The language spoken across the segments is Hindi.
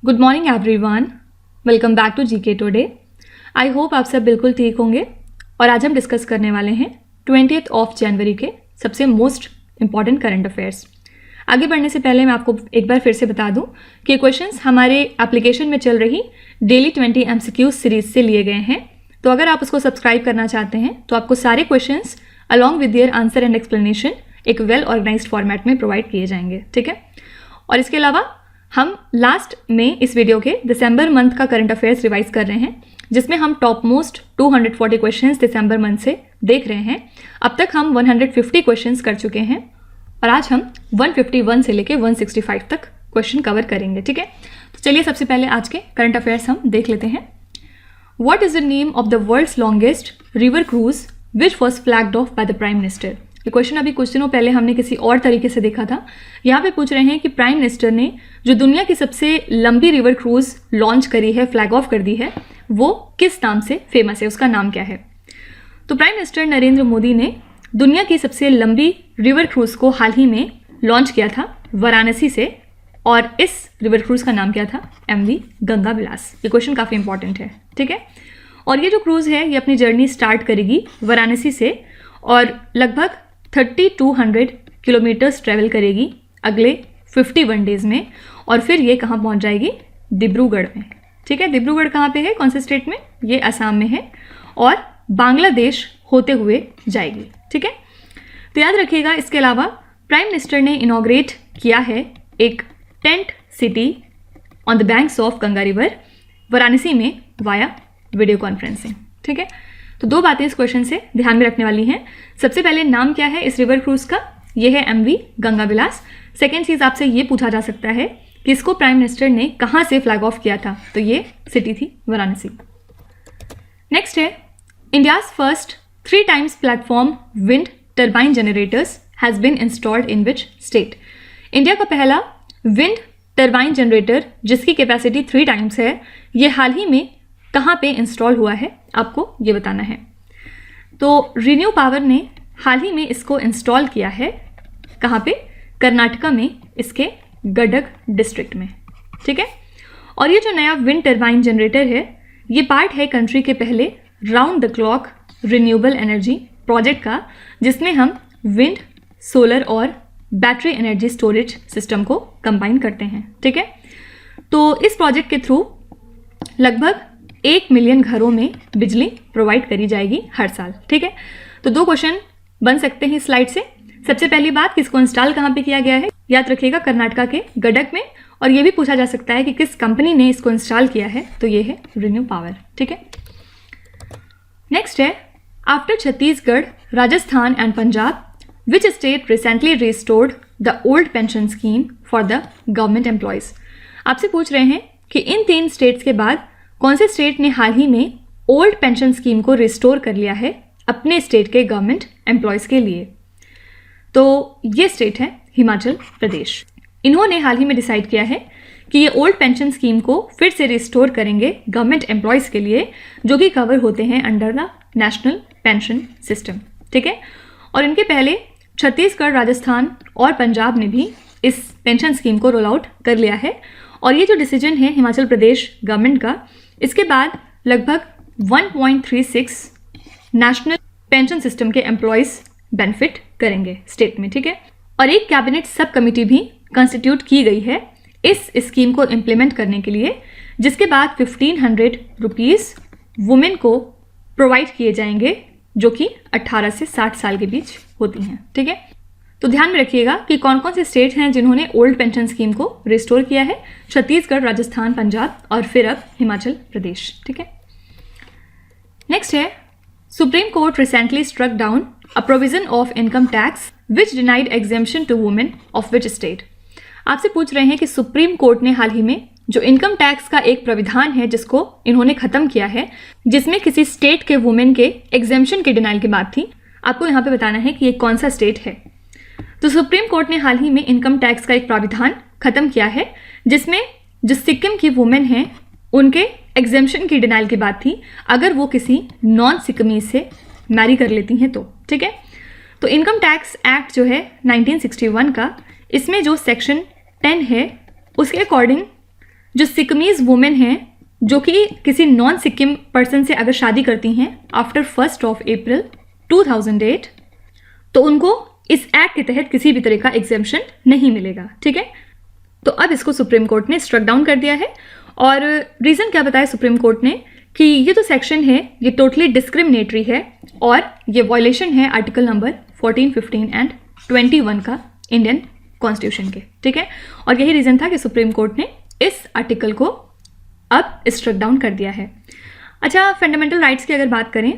Good morning everyone, welcome back to GK today. I hope आप सब बिल्कुल ठीक होंगे। और आज हम डिस्कस करने वाले हैं 20 जनवरी के सबसे मोस्ट इंपॉर्टेंट करंट अफेयर्स। आगे बढ़ने से पहले मैं आपको एक बार फिर से बता दूं कि क्वेश्चंस हमारे एप्लीकेशन में चल रही डेली 20 MCQ सीरीज से लिए गए हैं। तो अगर आप उसको सब्सक्राइब करना चाहते हैं तो आपको सारे questions along with their answer and explanation एक वेल ऑर्गेनाइज्ड फॉर्मेट में प्रोवाइड किए जाएंगे, ठीक है। और इसके अलावा हम लास्ट में इस वीडियो के दिसंबर मंथ का करंट अफेयर्स रिवाइज कर रहे हैं, जिसमें हम टॉप मोस्ट 240 क्वेश्चंस दिसंबर मंथ से देख रहे हैं। अब तक हम 150 क्वेश्चंस कर चुके हैं और आज हम 151 से लेके 165 तक क्वेश्चन कवर करेंगे, ठीक है। तो चलिए सबसे पहले आज के करंट अफेयर्स हम देख लेते हैं। What is the name of the world's longest river cruise which was flagged off by the prime minister. ये क्वेश्चन अभी कुछ दिनों पहले हमने किसी और तरीके से देखा था। यहाँ पे पूछ रहे हैं कि प्राइम मिनिस्टर ने जो दुनिया की सबसे लंबी रिवर क्रूज लॉन्च करी है, फ्लैग ऑफ कर दी है, वो किस नाम से फेमस है, उसका नाम क्या है। तो प्राइम मिनिस्टर नरेंद्र मोदी ने दुनिया की सबसे लंबी रिवर क्रूज को हाल ही में लॉन्च किया था वाराणसी से, और इस रिवर क्रूज का नाम क्या था, MV गंगा विलास। ये क्वेश्चन काफ़ी इंपॉर्टेंट है, ठीक है। और ये जो क्रूज है ये अपनी जर्नी स्टार्ट करेगी वाराणसी से और लगभग 3200 किलोमीटर्स ट्रैवल करेगी अगले 51 डेज में, और फिर ये कहाँ पहुँच जाएगी, डिब्रूगढ़ में, ठीक है। डिब्रूगढ़ कहाँ पे है, कौन से स्टेट में, ये असम में है, और बांग्लादेश होते हुए जाएगी, ठीक है। तो याद रखिएगा, इसके अलावा प्राइम मिनिस्टर ने इनॉग्रेट किया है एक tent city on the banks of Ganga river Varanasi में वाया वीडियो कॉन्फ्रेंसिंग, ठीक है। तो दो बातें इस क्वेश्चन से ध्यान में रखने वाली हैं। सबसे पहले नाम क्या है इस रिवर क्रूज का, ये है MV गंगा विलास। सेकेंड चीज़ आपसे ये पूछा जा सकता है कि इसको प्राइम मिनिस्टर ने कहाँ से फ्लैग ऑफ किया था, तो ये सिटी थी वाराणसी। नेक्स्ट है, India's first 3 times platform wind turbine generators has been installed in which state. India का पहला विंड टर्बाइन जनरेटर जिसकी कैपेसिटी 3 times है, ये हाल ही में कहाँ पे इंस्टॉल हुआ है, आपको ये बताना है। तो रिन्यू पावर ने हाल ही में इसको इंस्टॉल किया है, कहाँ पे, कर्नाटका में, इसके गडग डिस्ट्रिक्ट में, ठीक है। और ये जो नया विंड टर्बाइन जनरेटर है ये पार्ट है कंट्री के पहले round the clock renewable energy project का, जिसमें हम विंड, सोलर और बैटरी एनर्जी स्टोरेज सिस्टम को कंबाइन करते हैं, ठीक है। तो इस प्रोजेक्ट के थ्रू लगभग 1 मिलियन घरों में बिजली प्रोवाइड करी जाएगी हर साल, ठीक है। तो 2 क्वेश्चन बन सकते हैं इस स्लाइड से। सबसे पहली बात, किसको इंस्टॉल कहाँ पे किया गया है, याद रखिएगा कर्नाटका के गडग में। और ये भी पूछा जा सकता है कि किस कंपनी ने इसको इंस्टॉल किया है, तो ये है रिन्यू पावर, ठीक है। नेक्स्ट है, after Chhattisgarh, Rajasthan and Punjab which state recently restored the old pension scheme for the government employees. आपसे पूछ रहे हैं कि इन 3 स्टेट्स के बाद कौन से स्टेट ने हाल ही में ओल्ड पेंशन स्कीम को रिस्टोर कर लिया है अपने स्टेट के गवर्नमेंट एम्प्लॉयज़ के लिए। तो ये स्टेट है हिमाचल प्रदेश। इन्होंने हाल ही में डिसाइड किया है कि ये ओल्ड पेंशन स्कीम को फिर से रिस्टोर करेंगे गवर्नमेंट एम्प्लॉयज़ के लिए, जो कि कवर होते हैं under the national pension system, ठीक है। और इनके पहले छत्तीसगढ़, राजस्थान और पंजाब ने भी इस पेंशन स्कीम को रोल आउट कर लिया है। और ये जो डिसीजन है हिमाचल प्रदेश गवर्नमेंट का, इसके बाद लगभग 1.36 नेशनल पेंशन सिस्टम के एम्प्लॉयज़ बेनिफिट करेंगे स्टेट में, ठीक है। और एक कैबिनेट सब कमेटी भी कंस्टिट्यूट की गई है इस स्कीम को इम्प्लीमेंट करने के लिए, जिसके बाद 1500 रुपीज़ वुमेन को प्रोवाइड किए जाएंगे जो कि 18 से 60 साल के बीच होती हैं, ठीक है। तो ध्यान में रखिएगा कि कौन कौन से स्टेट हैं जिन्होंने ओल्ड पेंशन स्कीम को रिस्टोर किया है, छत्तीसगढ़, राजस्थान, पंजाब और फिर अब हिमाचल प्रदेश, ठीक है। नेक्स्ट है, supreme court recently struck down a provision of income tax which denied exemption to women of which state. आपसे पूछ रहे हैं कि सुप्रीम कोर्ट ने हाल ही में जो इनकम टैक्स का एक प्राविधान है जिसको इन्होंने खत्म किया है, जिसमें किसी स्टेट के वुमेन के एग्जेम्पशन की डिनाइल की बात थी, आपको यहाँ पे बताना है कि ये कौन सा स्टेट है। तो सुप्रीम कोर्ट ने हाल ही में इनकम टैक्स का एक प्राविधान खत्म किया है, जिसमें जो सिक्किम की वुमेन हैं उनके एग्जेम्पशन की डिनाइल की बात थी अगर वो किसी नॉन सिक्किमीज से मैरी कर लेती हैं तो, ठीक है। तो इनकम टैक्स एक्ट जो है 1961 का, इसमें जो सेक्शन 10 है उसके अकॉर्डिंग जो सिक्किमीज वुमेन हैं जो कि किसी नॉन सिक्किम पर्सन से अगर शादी करती हैं आफ्टर 1 अप्रैल 2008 तो उनको इस एक्ट के तहत किसी भी तरह का एग्जेम्पशन नहीं मिलेगा, ठीक है। तो अब इसको सुप्रीम कोर्ट ने स्ट्रक डाउन कर दिया है और रीज़न क्या बताया सुप्रीम कोर्ट ने कि ये जो सेक्शन है ये टोटली डिस्क्रिमिनेटरी है और ये वायलेशन है आर्टिकल नंबर 14, 15 एंड 21 का इंडियन कॉन्स्टिट्यूशन के, ठीक है। और यही रीज़न था कि सुप्रीम कोर्ट ने इस आर्टिकल को अब स्ट्रक डाउन कर दिया है। अच्छा, फंडामेंटल राइट्स की अगर बात करें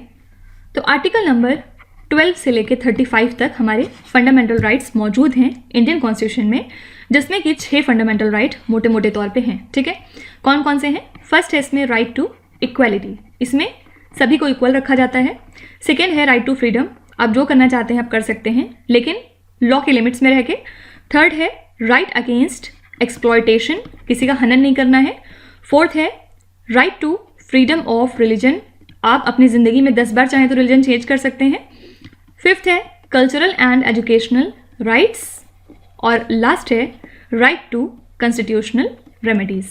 तो आर्टिकल नंबर 12 से लेकर 35 तक हमारे फंडामेंटल राइट्स मौजूद हैं इंडियन कॉन्स्टिट्यूशन में, जिसमें कि 6 फंडामेंटल राइट मोटे मोटे तौर पे हैं, ठीक है। कौन कौन से हैं? फर्स्ट है इसमें राइट टू इक्वालिटी, इसमें सभी को इक्वल रखा जाता है। सेकेंड है राइट टू फ्रीडम, आप जो करना चाहते हैं आप कर सकते हैं लेकिन लॉ के लिमिट्स में रह के। थर्ड है राइट अगेंस्ट एक्सप्लॉयटेशन, किसी का हनन नहीं करना है। फोर्थ है right to freedom of religion, आप अपनी ज़िंदगी में 10 बार चाहें तो रिलीजन चेंज कर सकते हैं। फिफ्थ है कल्चरल एंड एजुकेशनल राइट्स और लास्ट है राइट टू कॉन्स्टिट्यूशनल रेमेडीज़।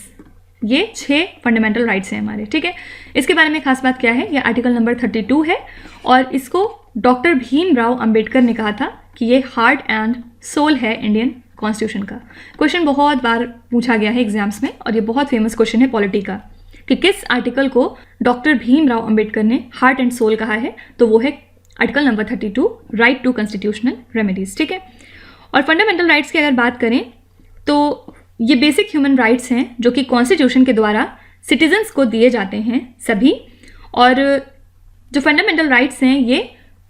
ये 6 फंडामेंटल राइट्स हैं हमारे, ठीक है। इसके बारे में खास बात क्या है, ये आर्टिकल नंबर 32 है और इसको डॉक्टर भीमराव अंबेडकर ने कहा था कि ये हार्ट एंड सोल है इंडियन कॉन्स्टिट्यूशन का। क्वेश्चन बहुत बार पूछा गया है एग्जाम्स में और ये बहुत फेमस क्वेश्चन है पॉलिटी का कि किस आर्टिकल को डॉक्टर भीमराव अंबेडकर ने हार्ट एंड सोल कहा है, तो वो है article number 32 right to constitutional remedies, ठीक है। और फंडामेंटल राइट्स की अगर बात करें तो ये बेसिक ह्यूमन राइट्स हैं जो कि कॉन्स्टिट्यूशन के द्वारा सिटीजन्स को दिए जाते हैं सभी, और जो फंडामेंटल राइट्स हैं ये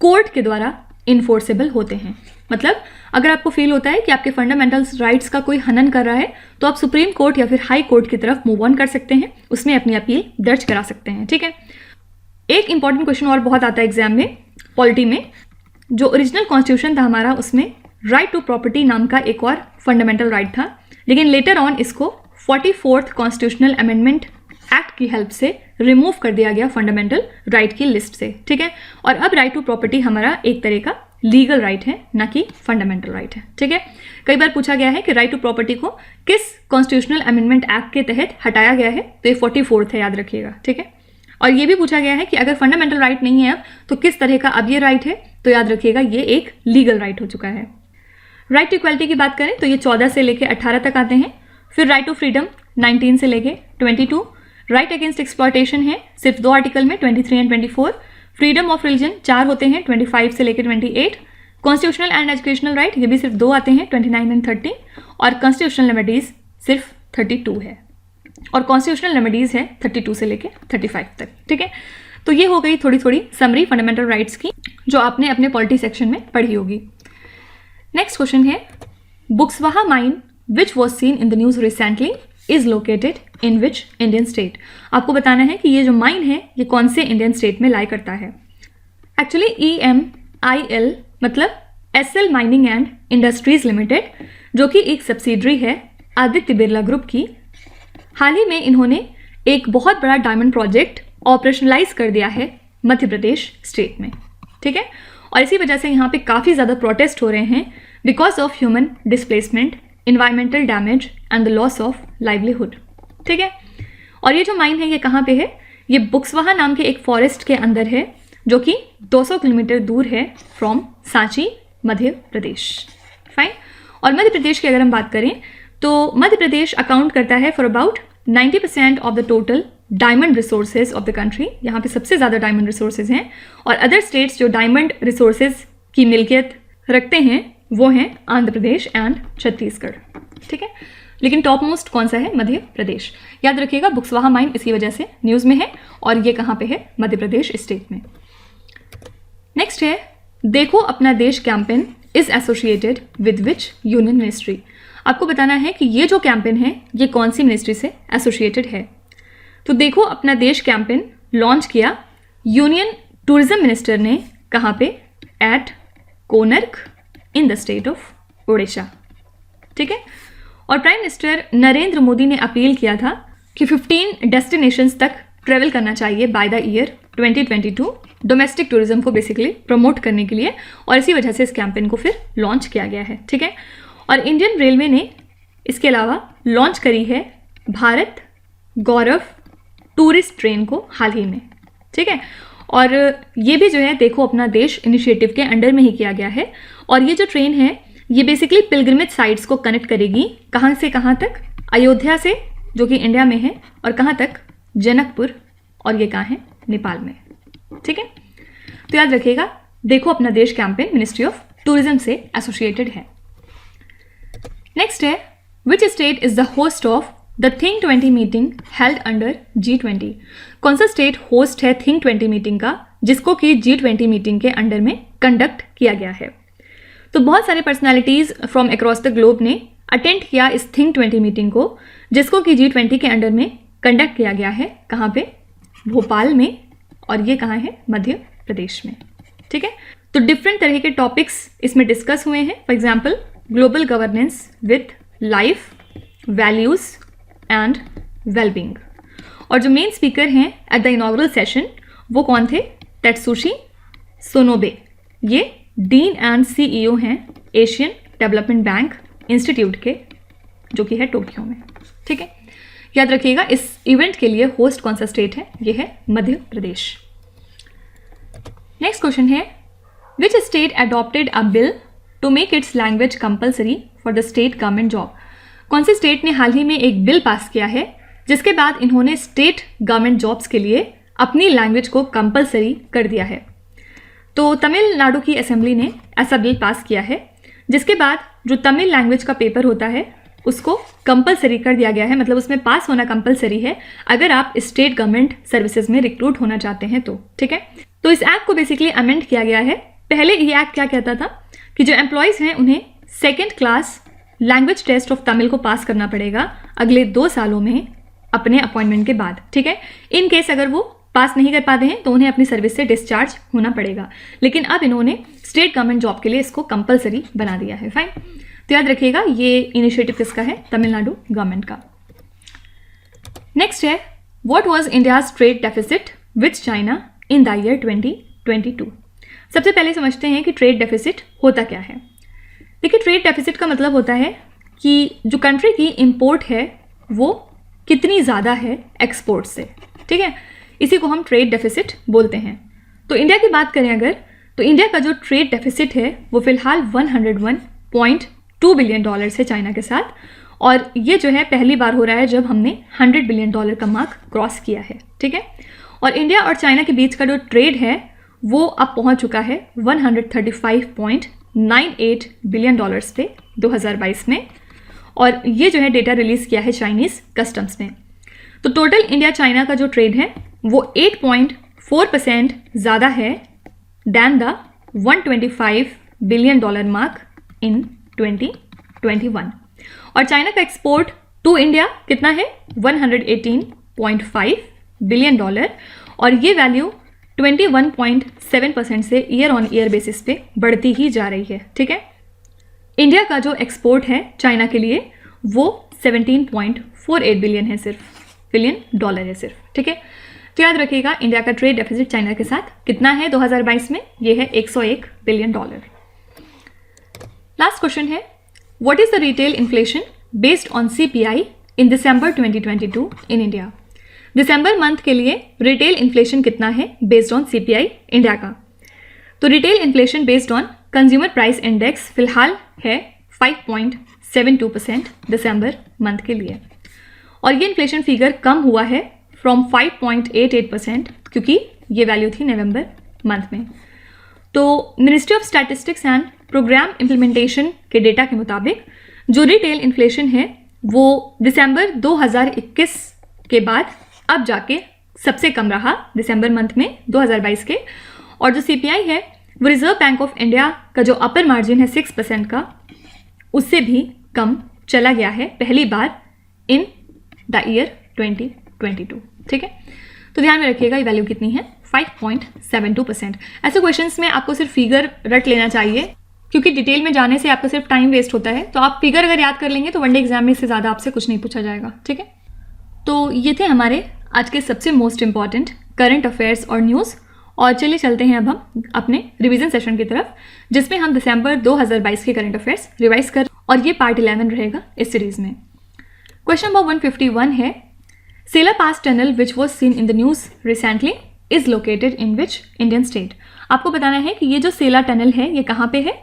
कोर्ट के द्वारा इन्फोर्सेबल होते हैं। मतलब अगर आपको फील होता है कि आपके फंडामेंटल राइट्स का कोई हनन कर रहा है तो आप सुप्रीम कोर्ट या फिर हाई कोर्ट की तरफ मूव ऑन कर सकते हैं, उसमें अपनी अपील दर्ज करा सकते हैं, ठीक है। एक इंपॉर्टेंट क्वेश्चन और बहुत आता है एग्जाम में पॉलिटी में, जो ओरिजिनल कॉन्स्टिट्यूशन था हमारा उसमें राइट टू प्रॉपर्टी नाम का एक और फंडामेंटल राइट था, लेकिन लेटर ऑन इसको 44th कॉन्स्टिट्यूशनल अमेंडमेंट एक्ट की हेल्प से रिमूव कर दिया गया फंडामेंटल राइट की लिस्ट से, ठीक है। और अब राइट टू प्रॉपर्टी हमारा एक तरह का लीगल राइट है, ना कि फंडामेंटल राइट है, ठीक है। कई बार पूछा गया है कि राइट टू प्रॉपर्टी को किस कॉन्स्टिट्यूशनल अमेंडमेंट एक्ट के तहत हटाया गया है, तो ये 44th है, याद रखिएगा, ठीक है। और ये भी पूछा गया है कि अगर फंडामेंटल राइट नहीं है अब तो किस तरह का अब ये राइट है, तो याद रखिएगा ये एक लीगल राइट हो चुका है। राइट टू इक्वालिटी की बात करें तो ये 14 से लेकर 18 तक आते हैं। फिर राइट टू फ्रीडम 19 से लेकर 22। राइट अगेंस्ट एक्सप्लॉयटेशन है सिर्फ 2 आर्टिकल में 23 एंड 24। फ्रीडम ऑफ रिलीजन 4 होते हैं 25 से लेकर 28। कॉन्स्टिट्यूशनल एंड एजुकेशनल राइट ये भी सिर्फ 2 आते हैं 29 एंड 30। और कॉन्स्टिट्यूशनल रेमेडीज सिर्फ 32 है और कॉन्स्टिट्यूशनल रेमेडीज है 32 से लेकर 35 तक, ठीक है। तो ये हो गई थोड़ी थोड़ी समरी फंडामेंटल राइट्स की जो आपने अपने पॉलिटी सेक्शन में पढ़ी होगी। नेक्स्ट क्वेश्चन है Buxwaha mine which was seen in the news recently is located in which Indian state. आपको बताना है कि ये जो माइन है ये कौन से इंडियन स्टेट में लाई करता है। एक्चुअली EMIL मतलब SL mining and industries limited, जो कि एक सब्सिडरी है आदित्य बिरला ग्रुप की, हाल ही में इन्होंने एक बहुत बड़ा डायमंड प्रोजेक्ट ऑपरेशनलाइज कर दिया है मध्य प्रदेश स्टेट में, ठीक है। और इसी वजह से यहाँ पे काफ़ी ज़्यादा प्रोटेस्ट हो रहे हैं because of human displacement, environmental damage and the loss of livelihood, ठीक है। और ये जो माइन है ये कहाँ पे है, ये बुक्सवाहा नाम के एक फॉरेस्ट के अंदर है जो कि 200 किलोमीटर दूर है फ्रॉम सांची, मध्य प्रदेश, फाइन। और मध्य प्रदेश की अगर हम बात करें तो मध्य प्रदेश अकाउंट करता है for about 90% of the total diamond resources of the country. यहाँ पे सबसे ज़्यादा डायमंड रिसोर्सेज हैं और अदर स्टेट्स जो डायमंड रिसोर्सेज की मिल्कियत रखते हैं वो हैं आंध्र प्रदेश एंड छत्तीसगढ़, ठीक है। लेकिन टॉप मोस्ट कौन सा है, मध्य प्रदेश। याद रखिएगा बुक्सवाहा माइन इसी वजह से न्यूज़ में है और ये कहाँ पे है, मध्य प्रदेश स्टेट में। नेक्स्ट है देखो अपना देश campaign is associated with which union ministry. आपको बताना है कि ये जो कैंपेन है ये कौन सी मिनिस्ट्री से एसोसिएटेड है। तो देखो अपना देश कैंपेन लॉन्च किया यूनियन टूरिज्म मिनिस्टर ने, कहाँ पे, at Konark in the state of Odisha, ठीक है। और प्राइम मिनिस्टर नरेंद्र मोदी ने अपील किया था कि 15 डेस्टिनेशंस तक ट्रेवल करना चाहिए by the year 2022 domestic tourism को बेसिकली प्रमोट करने के लिए, और इसी वजह से इस कैंपेन को फिर लॉन्च किया गया है, ठीक है। और इंडियन रेलवे ने इसके अलावा लॉन्च करी है भारत गौरव टूरिस्ट ट्रेन को हाल ही में, ठीक है। और ये भी जो है देखो अपना देश इनिशिएटिव के अंडर में ही किया गया है। और ये जो ट्रेन है ये बेसिकली पिलग्रिमेज साइट्स को कनेक्ट करेगी, कहाँ से कहाँ तक, अयोध्या से जो कि इंडिया में है, और कहाँ तक, जनकपुर, और ये कहाँ है, नेपाल में, ठीक है। तो याद रखिएगा देखो अपना देश कैंपेन मिनिस्ट्री ऑफ टूरिज्म से एसोसिएटेड है। नेक्स्ट है which state is the host of the think 20 meeting held under G20। कौन सा स्टेट होस्ट है थिंक 20 मीटिंग का जिसको कि G20 मीटिंग के अंडर में कंडक्ट किया गया है। तो बहुत सारे personalities from across the globe ने अटेंड किया इस थिंक 20 मीटिंग को जिसको कि G20 के अंडर में कंडक्ट किया गया है। कहाँ पे, भोपाल में, और ये कहाँ है, मध्य प्रदेश में, ठीक है। तो डिफरेंट तरह के टॉपिक्स इसमें डिस्कस हुए हैं। For example global governance with life, values and wellbeing. और जो मेन स्पीकर हैं एट द इनॉग्रल सेशन वो कौन थे, तेत्सुशी सोनोबे। ये डीन एंड CEO हैं एशियन डेवलपमेंट बैंक इंस्टीट्यूट के, जो कि है टोक्यो में, ठीक है। याद रखिएगा इस इवेंट के लिए होस्ट कौन सा स्टेट है, ये है मध्य प्रदेश। नेक्स्ट क्वेश्चन है which state adopted a bill to make its language compulsory for the state government job. कौन से स्टेट ने हाल ही में एक बिल पास किया है जिसके बाद इन्होंने स्टेट गवर्नमेंट जॉब्स के लिए अपनी लैंग्वेज को कंपल्सरी कर दिया है। तो तमिलनाडु की असेंबली ने ऐसा बिल पास किया है जिसके बाद जो तमिल लैंग्वेज का पेपर होता है उसको कंपलसरी कर दिया गया है, मतलब उसमें पास होना कंपलसरी है अगर आप स्टेट गवर्नमेंट सर्विसेज में रिक्रूट होना चाहते हैं तो, ठीक है। तो इस एक्ट को बेसिकली अमेंड किया गया है। पहले ये एक्ट क्या कहता था कि जो एम्प्लॉयज़ हैं उन्हें second class language test of Tamil को पास करना पड़ेगा अगले 2 सालों में अपने अपॉइंटमेंट के बाद, ठीक है। इन केस अगर वो पास नहीं कर पाते हैं तो उन्हें अपनी सर्विस से डिस्चार्ज होना पड़ेगा, लेकिन अब इन्होंने स्टेट गवर्नमेंट जॉब के लिए इसको कंपलसरी बना दिया है। फाइन, तो याद रखिएगा ये इनिशिएटिव किसका है, तमिलनाडु गवर्नमेंट का। नेक्स्ट है what was India's trade deficit with China in the year 2022। सबसे पहले समझते हैं कि ट्रेड डेफिसिट होता क्या है। देखिए ट्रेड डेफिसिट का मतलब होता है कि जो कंट्री की इंपोर्ट है वो कितनी ज़्यादा है एक्सपोर्ट से, ठीक है। इसी को हम ट्रेड डेफिसिट बोलते हैं। तो इंडिया की बात करें अगर, तो इंडिया का जो ट्रेड डेफिसिट है वो फिलहाल $101.2 बिलियन है चाइना के साथ, और ये जो है पहली बार हो रहा है जब हमने $100 बिलियन का मार्क क्रॉस किया है, ठीक है। और इंडिया और चाइना के बीच का जो ट्रेड है वो अब पहुंच चुका है $135.98 बिलियन पे 2022 में, और ये जो है डेटा रिलीज किया है चाइनीज़ कस्टम्स ने। तो टोटल इंडिया चाइना का जो ट्रेड है वो 8.4% ज़्यादा है than the $125 billion mark in 2021। और चाइना का एक्सपोर्ट टू इंडिया कितना है, $118.5 बिलियन, और ये वैल्यू 21.7% से ईयर ऑन ईयर बेसिस पे बढ़ती ही जा रही है, ठीक है। इंडिया का जो एक्सपोर्ट है चाइना के लिए वो 17.48 बिलियन है, सिर्फ $बिलियन है सिर्फ, ठीक है। तो याद रखिएगा इंडिया का ट्रेड डेफिसिट चाइना के साथ कितना है 2022 में, ये है $101 बिलियन। लास्ट क्वेश्चन है what is the retail inflation based on CPI in December 2022 in India. December month के लिए रिटेल इन्फ्लेशन कितना है बेस्ड ऑन CPI इंडिया का। तो retail inflation based on consumer price index फिलहाल है 5.72% दिसंबर मंथ के लिए, और ये इन्फ्लेशन फिगर कम हुआ है फ्रॉम 5.88% क्योंकि ये वैल्यू थी नवंबर मंथ में। तो ministry of statistics and programme implementation के डेटा के मुताबिक जो रिटेल इन्फ्लेशन है वो दिसंबर 2021 के बाद अब जाके सबसे कम रहा दिसंबर मंथ में 2022 के, और जो CPI है वो रिजर्व बैंक ऑफ इंडिया का जो अपर मार्जिन है 6% का, उससे भी कम चला गया है पहली बार इन द ईयर 2022, ठीक है। तो ध्यान में रखिएगा ये वैल्यू कितनी है, 5.72%। ऐसे क्वेश्चंस में आपको सिर्फ फिगर रट लेना चाहिए क्योंकि डिटेल में जाने से आपका सिर्फ टाइम वेस्ट होता है। तो आप फिगर अगर याद कर लेंगे तो वनडे एग्जाम में इससे ज़्यादा आपसे कुछ नहीं पूछा जाएगा, ठीक है। तो ये थे हमारे आज के सबसे मोस्ट इंपॉर्टेंट करंट अफेयर्स और न्यूज़, और चलिए चलते हैं अब हम अपने रिवीजन सेशन की तरफ जिसमें हम दिसंबर 2022 के करंट अफेयर्स रिवाइज कर, और ये पार्ट 11 रहेगा इस सीरीज़ में। क्वेश्चन नंबर 151 है, Sela pass tunnel which was seen in the news recently is located in which Indian state. आपको बताना है कि ये जो सेला टनल है ये कहाँ पे है,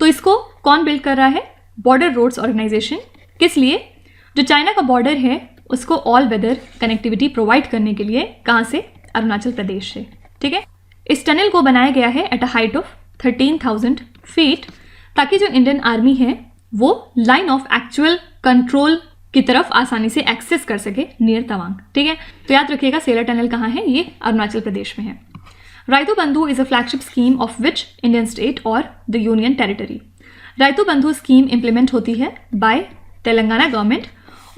तो इसको कौन बिल्ड कर रहा है, बॉर्डर रोड्स ऑर्गेनाइजेशन। किस लिए, जो चाइना का बॉर्डर है उसको ऑल वेदर कनेक्टिविटी प्रोवाइड करने के लिए, कहाँ से, अरुणाचल प्रदेश से। ठीक है, इस टनल को बनाया गया है at a height of 13,000 feet, ताकि जो इंडियन आर्मी है वो लाइन ऑफ एक्चुअल कंट्रोल की तरफ आसानी से एक्सेस कर सके नियर तवांग। ठीक है, तो याद रखिएगा सेला टनल कहाँ है, ये अरुणाचल प्रदेश में है। राइतु बंधु is a flagship scheme of which Indian state और द यूनियन टेरिटरी। राइतु बंधु स्कीम इंप्लीमेंट होती है बाय तेलंगाना गवर्नमेंट,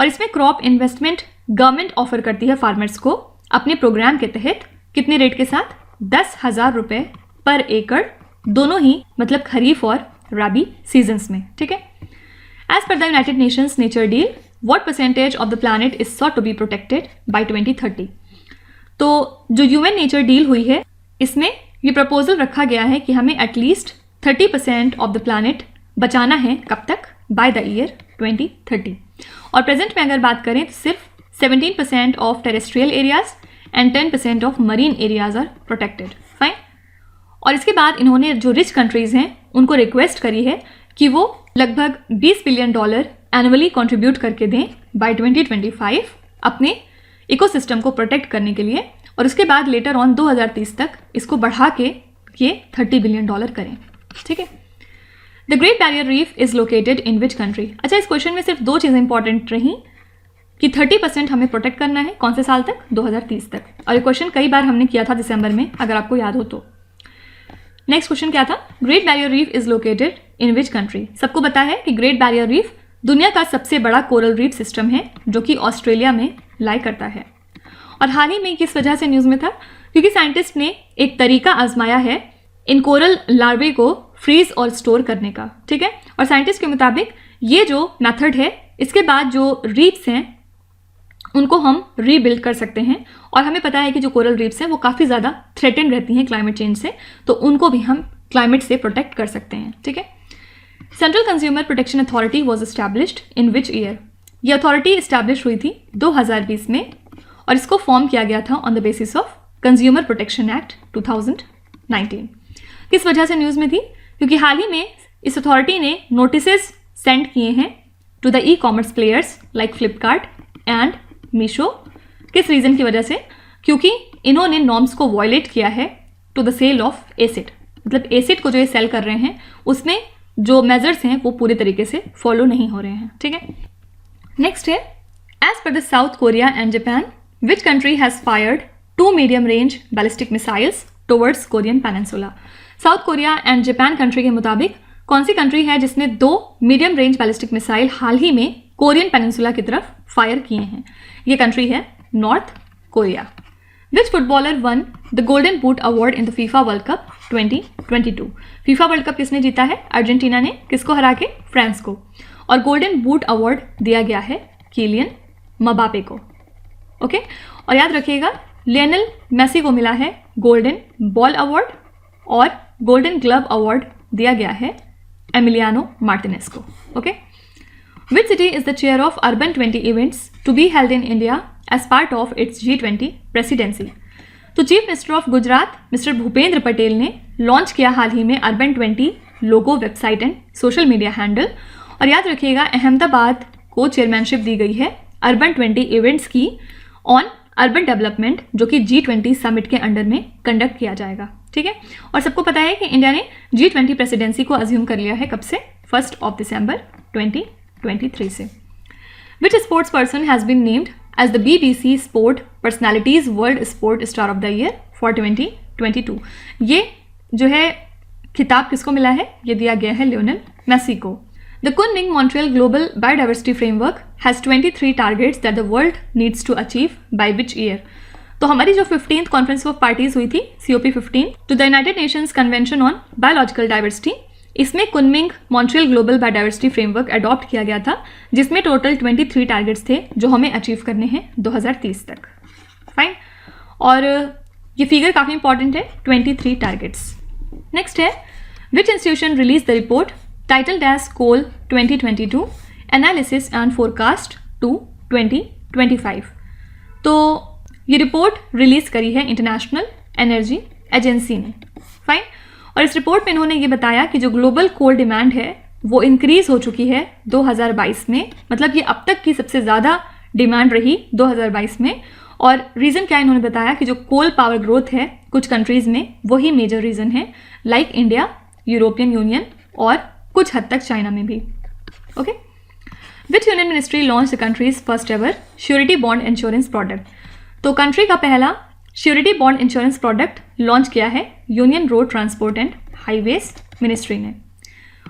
और इसमें क्रॉप इन्वेस्टमेंट गवर्नमेंट ऑफर करती है फार्मर्स को अपने प्रोग्राम के तहत। कितने रेट के साथ, 10,000 रुपये पर एकड़, दोनों ही मतलब खरीफ और राबी सीजन्स में। ठीक है, as per the United Nations nature deal what percentage of the planet is sought to be protected by 2030। तो जो यूएन नेचर डील हुई है इसमें ये प्रपोजल रखा गया है कि हमें एटलीस्ट 30% ऑफ द प्लैनेट बचाना है, कब तक, बाय द ईयर 2030। और प्रेजेंट में अगर बात करें तो सिर्फ 17% of terrestrial areas and 10% of marine areas are protected. Fine. और इसके बाद इन्होंने जो रिच कंट्रीज़ हैं उनको रिक्वेस्ट करी है कि वो लगभग $20 बिलियन एनुअली कंट्रीब्यूट करके दें बाय 2025 अपने इकोसिस्टम को प्रोटेक्ट करने के लिए, और उसके बाद लेटर ऑन 2030 तक इसको बढ़ा के ये $30 बिलियन करें। ठीक है, the great barrier reef is located in which country. अच्छा, इस क्वेश्चन में सिर्फ 2 चीज़ें इंपॉर्टेंट रहीं कि 30% हमें प्रोटेक्ट करना है, कौन से साल तक, 2030 तक। और ये क्वेश्चन कई बार हमने किया था दिसंबर में, अगर आपको याद हो तो। नेक्स्ट क्वेश्चन क्या था, great barrier reef is located in which country. सबको पता है कि ग्रेट बैरियर रीफ दुनिया का सबसे बड़ा कोरल रीफ सिस्टम है जो कि ऑस्ट्रेलिया में लाई करता है। और हाल ही में किस वजह से न्यूज़ में था, क्योंकि साइंटिस्ट ने एक तरीका आजमाया है इन कोरल लार्वे को फ्रीज और स्टोर करने का। ठीक है, और साइंटिस्ट के मुताबिक ये जो मेथड है इसके बाद जो रीफ्स हैं उनको हम रीबिल्ड कर सकते हैं। और हमें पता है कि जो कोरल रीफ्स हैं वो काफ़ी ज़्यादा थ्रेटन रहती हैं क्लाइमेट चेंज से, तो उनको भी हम क्लाइमेट से प्रोटेक्ट कर सकते हैं। ठीक है, central consumer protection authority was established in which year. ये अथॉरिटी इस्टेब्लिश हुई थी 2020 में, और इसको फॉर्म किया गया था on the basis of consumer protection act 2019। किस वजह से न्यूज़ में थी, क्योंकि हाल ही में इस अथॉरिटी ने नोटिसेस सेंड किए हैं to the e commerce players like Flipkart and Meesho. किस रीज़न की वजह से, क्योंकि इन्होंने नॉर्म्स को वायलेट किया है to the sale of acid. मतलब एसिड को जो ये सेल कर रहे हैं उसमें जो मेजर्स हैं वो पूरे तरीके से फॉलो नहीं हो रहे हैं। ठीक है, नेक्स्ट है, as per the South Korea and Japan which country has fired 2 medium range ballistic missiles towards Korean peninsula. South Korea and Japan country के मुताबिक कौन सी कंट्री है जिसने 2 मीडियम रेंज बैलिस्टिक मिसाइल हाल ही में कोरियन पेनिनसुला की तरफ फायर किए हैं। ये कंट्री है north Korea. Which footballer one the golden boot award in the FIFA world cup 2022। FIFA world cup किसने जीता है, अर्जेंटीना ने। किसको हरा के, फ्रांस को। और गोल्डन बूट अवार्ड दिया गया है किलियन मबापे को। ओके, और याद रखिएगा लियोनेल मेसी को मिला है गोल्डन बॉल अवार्ड, और गोल्डन ग्लव अवार्ड दिया गया है एमिलियानो मार्टिनेज को। Okay, which city is the chair of urban 20 events to be held in India as part of its G20 presidency. तो chief minister of Gujarat mister Bhupendra Patel ने लॉन्च किया हाल ही में urban 20 logo, website and social media handle. और याद रखिएगा अहमदाबाद को चेयरमैनशिप दी गई है अर्बन 20 इवेंट्स की ऑन अर्बन डेवलपमेंट, जो कि G20 समिट के अंडर में कंडक्ट किया जाएगा। ठीक है, और सबको पता है कि इंडिया ने G20 प्रेसिडेंसी को अज्यूम कर लिया है कब से, 1 दिसंबर 2023 से। Which sports person has been named as the BBC sport personalities world sport star of the year for 2022। ये जो है खिताब किसको मिला है, ये दिया गया है लियोनेल मेसी को। The Kunming Montreal Global Biodiversity Framework has 23 targets that the world needs to achieve by which year? तो हमारी जो 15th कॉन्फ्रेंस ऑफ पार्टीज हुई थी COP15 to the United Nations convention on biological diversity, इसमें Kunming Montreal global biodiversity framework adopt किया गया था, जिसमें टोटल 23 टारगेट्स थे जो हमें अचीव करने हैं 2030 तक। फाइन, और ये फिगर काफ़ी इंपॉर्टेंट है, 23 टारगेट्स। नेक्स्ट है, विच institution release the report titled as Coal 2022 Analysis and Forecast to 2025। तो ये रिपोर्ट रिलीज़ करी है इंटरनेशनल एनर्जी एजेंसी ने। फाइन। और इस रिपोर्ट में इन्होंने ये बताया कि जो ग्लोबल कोल डिमांड है वो इंक्रीज़ हो चुकी है 2022 में, मतलब ये अब तक की सबसे ज़्यादा डिमांड रही 2022 में। और रीज़न क्या इन्होंने बताया कि जो कोल पावर ग्रोथ है कुछ कंट्रीज़ में वही मेजर रीज़न है, लाइक इंडिया, यूरोपियन यूनियन और कुछ हद तक चाइना में भी। Okay. Which union ministry launch the country's first ever surety bond insurance product. तो कंट्री का पहला surety bond insurance product launch किया है union road transport and highways ministry ने।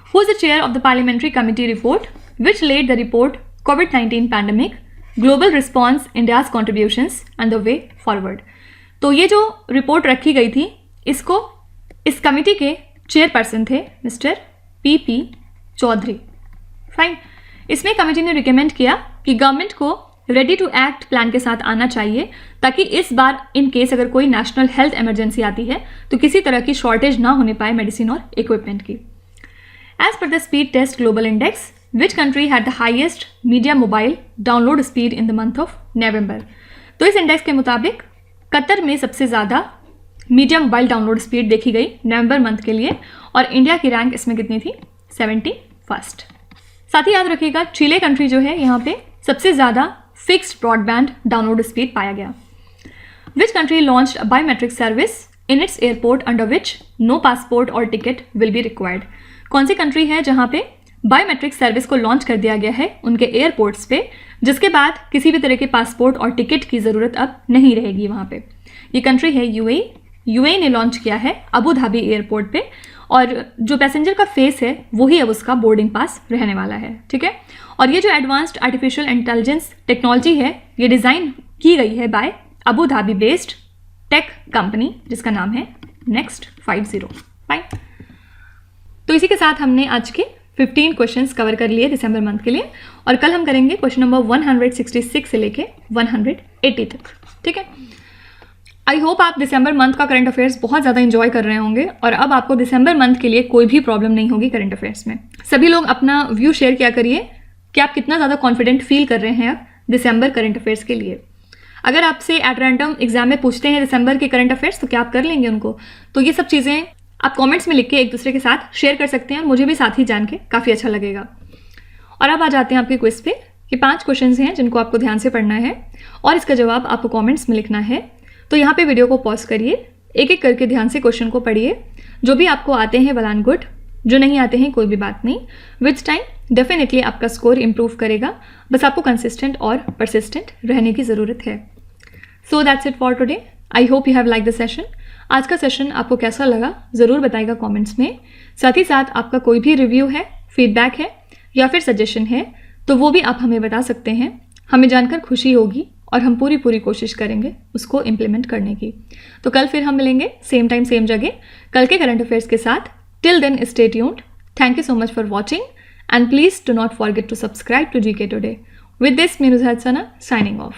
Who is the chair of the parliamentary committee report which led the report कोविड-19 pandemic global response India's contributions and the way forward. तो ये जो रिपोर्ट रखी गई थी इसको इस कमिटी के चेयरपर्सन थे मिस्टर पी चौधरी। फाइन। इसमें कमिटी ने रिकमेंड किया कि गवर्नमेंट को रेडी टू एक्ट प्लान के साथ आना चाहिए ताकि इस बार इन केस अगर कोई नेशनल हेल्थ इमरजेंसी आती है तो किसी तरह की शॉर्टेज ना होने पाए मेडिसिन और इक्विपमेंट की। As per the speed test global index which country had the highest media mobile download speed in the month of November. तो इस इंडेक्स के मुताबिक कतर में सबसे ज़्यादा मीडिया मोबाइल डाउनलोड स्पीड देखी गई नवंबर मंथ के लिए, और इंडिया की रैंक इसमें कितनी थी? 71st। साथ ही याद रखिएगा चिले कंट्री जो है यहाँ पे सबसे ज़्यादा फिक्स्ड ब्रॉडबैंड डाउनलोड स्पीड पाया गया। Which country launched a biometric service in its airport under which no passport और टिकट विल बी रिक्वायर्ड। कौन सी कंट्री है जहाँ पे बायोमेट्रिक सर्विस को लॉन्च कर दिया गया है उनके एयरपोर्ट्स पे, जिसके बाद किसी भी तरह के पासपोर्ट और टिकट की ज़रूरत अब नहीं रहेगी वहाँ पे? ये कंट्री है यूएई। यूएई ने लॉन्च किया है अबू धाबी एयरपोर्ट पे, और जो पैसेंजर का फेस है वही अब उसका बोर्डिंग पास रहने वाला है। ठीक है। और ये जो एडवांस्ड आर्टिफिशियल इंटेलिजेंस टेक्नोलॉजी है ये डिज़ाइन की गई है by Abu Dhabi based tech company जिसका नाम है Next50। फाइन। तो इसी के साथ हमने आज के 15 क्वेश्चंस कवर कर लिए दिसंबर मंथ के लिए, और कल हम करेंगे क्वेश्चन नंबर 166 से लेके 180 तक। ठीक है। आई होप आप दिसंबर मंथ का करंट अफेयर्स बहुत ज़्यादा इंजॉय कर रहे होंगे, और अब आपको दिसंबर मंथ के लिए कोई भी प्रॉब्लम नहीं होगी करंट अफेयर्स में। सभी लोग अपना व्यू शेयर किया करिए कि आप कितना ज़्यादा कॉन्फिडेंट फील कर रहे हैं अब दिसंबर करंट अफेयर्स के लिए। अगर आपसे एट रैंडम एग्जाम में पूछते हैं दिसंबर के करंट अफेयर्स तो क्या आप कर लेंगे उनको? तो ये सब चीज़ें आप कमेंट्स में लिख के एक दूसरे के साथ शेयर कर सकते हैं, और मुझे भी साथ ही जान के काफ़ी अच्छा लगेगा। और अब आ जाते हैं आपके क्विज पे कि 5 क्वेश्चंस हैं जिनको आपको ध्यान से पढ़ना है और इसका जवाब आपको कमेंट्स में लिखना है। तो यहाँ पे वीडियो को पॉज करिए, एक एक करके ध्यान से क्वेश्चन को पढ़िए। जो भी आपको आते हैं वेल एंड गुड, जो नहीं आते हैं कोई भी बात नहीं। विच टाइम डेफिनेटली आपका स्कोर इंप्रूव करेगा, बस आपको कंसिस्टेंट और परसिस्टेंट रहने की ज़रूरत है। So that's it for today. I hope you have like the session. आज का सेशन आपको कैसा लगा ज़रूर बताइएगा कमेंट्स में। साथ ही साथ आपका कोई भी रिव्यू है, फीडबैक है या फिर सजेशन है तो वो भी आप हमें बता सकते हैं। हमें जानकर खुशी होगी और हम पूरी कोशिश करेंगे उसको इम्प्लीमेंट करने की। तो कल फिर हम मिलेंगे सेम टाइम सेम जगह कल के करंट अफेयर्स के साथ। Till then stay tuned. Thank you so much for watching and please do not forget to subscribe to GK Today। With this me Nuzhat Sana signing of.